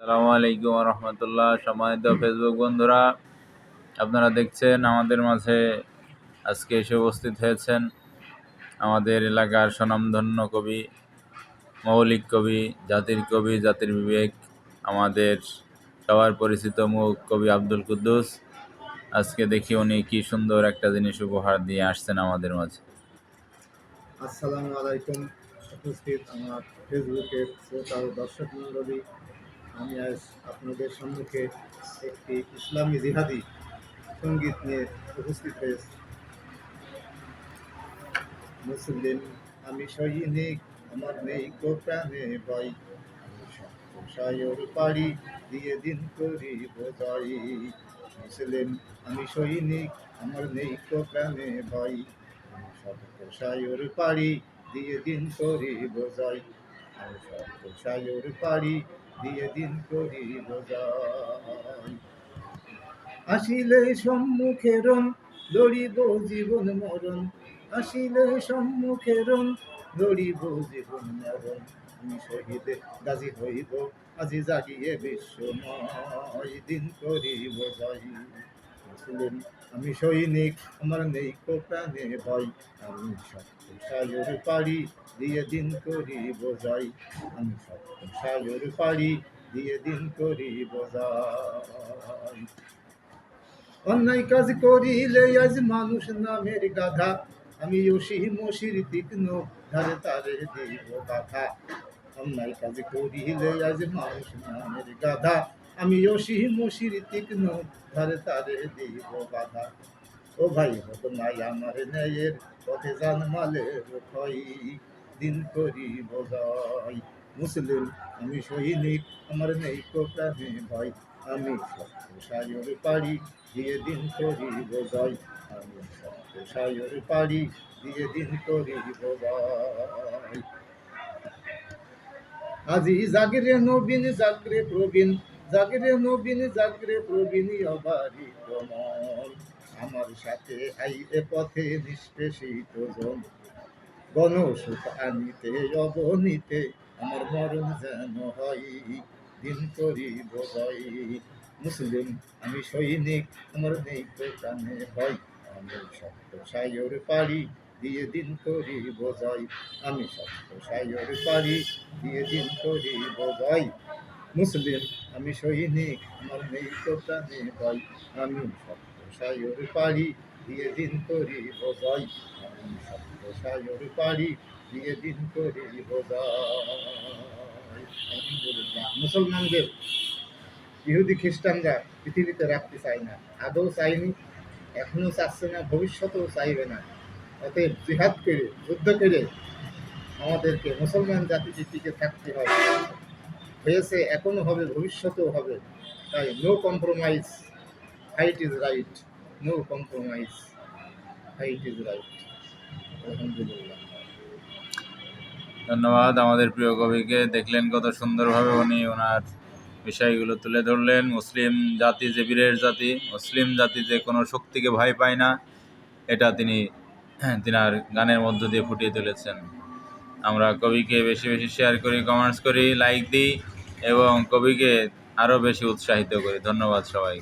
আসসালামু আলাইকুম রহমতুল্লাহ। সম্মানিত ফেসবুক বন্ধুরা, আপনারা দেখছেন আমাদের মাঝে আজকে এসে উপস্থিত হয়েছেন আমাদের এলাকার স্বনামধন্য কবি, মৌলিক কবি, জাতির বিবেক, আমাদের সবার পরিচিত মুখ কবি আব্দুল কুদ্দুস। আজকে দেখি উনি কি সুন্দর একটা জিনিস উপহার দিয়ে আসছেন আমাদের মাঝে। আসসালামু আলাইকুম। উপস্থিত আমার ফেসবুকের শ্রোতা ও দর্শক মণ্ডলী, আমি আজ আপনাদের সম্মুখে একটি ইসলামী জিহাদি সঙ্গীত নিয়ে উপস্থিত হয়েছি। মুসলিম আমি সৈনিক, আমার নেই কো প্রাণে ভয়, আমি সায়র পাড়ি দিয়ে দিন করি বোঝাই। মুসলিম আমি সৈনিক, আমার নেই কো প্রাণে ভয়, আমি সায়র পাড়ি দিয়ে দিন করি বোঝাই। আমি সায়র পাড়ি দিয়ে দিন করি বোঝাই। আসিলে সম্মুখে রণ, লড়িব জীবন মরণ। আসিলে সম্মুখে রণ, লড়িব জীবন মরণ। আমি শহীদে গাজী হইব, আজি জাগিয়ে বিশ্বময়, দিন করিব জয়। মুসলিম আমি সৈনিক, আমার নেই কো প্রাণে ভয়, আমি সত্য সায়র পাড়ি দিয়ে দিন করিব জয়। আমি সত্য সায়র পাড়ি দিয়ে দিন করিব জয়। অন্যায় কাজ করিলে আজ মানুষ নামের গাধা, আমি মসির তীক্ষ্ণ ধারে তারে দিব বাধা। অন্যায় কাজ করিলে আজ মানুষ নামের গাধা, আমি মসির তীক্ষ্ণ ধারে তারে দিব বাধা। ও ভাই হত নাই আমার ন্যায়ের পথে জানমালের ক্ষয়, দিন করিব জয়। মুসলিম আমি সৈনিক, আমার নেই কো প্রাণে ভয়, আমি সত্য সায়র পাড়ি দিয়ে দিন করিব জয়। আমি সত্য সায়র পাড়ি দিয়ে দিন করিব জয়। আজি জাগরে নবীন জাগরে প্রবীণ, জাগরে নবীন জাগরে প্রবীণ অবারিত মন। আমার সাথে আই এ পথে নিষ্পেষিত জন, গণসুখ আনিতে অবনীতে আমার মরণ যেন হয়, দিন করিব জয়। মুসলিম আমি সৈনিক, আমার নেই কো প্রাণে ভয়, আমি সত্য সায়র পাড়ি দিয়ে দিন করিব জয়। আমি সত্য সায়র পাড়ি দিয়ে দিন করিব জয়। মুসলিম আমি সৈনিক, আমার নেই কো প্রাণে ভয়, আমি সত্য সায়র পাড়ি দিয়ে দিন করিব জয়। আমি সত্য সায়র পাড়ি দিয়ে দিন করিব জয়। আলহামদুলিল্লাহ। মুসলমানদের ইহুদি খ্রিস্টানরা পৃথিবীতে রাখতে চায় না, আদৌ চায়নি, এখনো চাচ্ছে না, ভবিষ্যতেও চাইবে না। অতএব জিহাদ করে, যুদ্ধ করে আমাদেরকে মুসলমান জাতিকে টিকে থাকতে হয়, হয়েছে, এখনো হবে, ভবিষ্যতেও হবে। তাই no compromise, fight is right, no compromise, fight is right. আলহামদুলিল্লাহ। ধন্যবাদ আমাদের প্রিয় কবিকে। দেখলেন কত সুন্দরভাবে উনি ওনার বিষয়গুলো তুলে ধরলেন। মুসলিম জাতি যে বীরের জাতি, মুসলিম জাতি যে কোনো শক্তিকে ভয় পায় না, এটা তিনি তিনার গানের মধ্য দিয়ে ফুটিয়ে তুলেছেন। আমরা কবিকে বেশি বেশি শেয়ার করি, কমেন্টস করি, লাইক দিই এবং কবিকে আরও বেশি উৎসাহিত করি। ধন্যবাদ সবাই।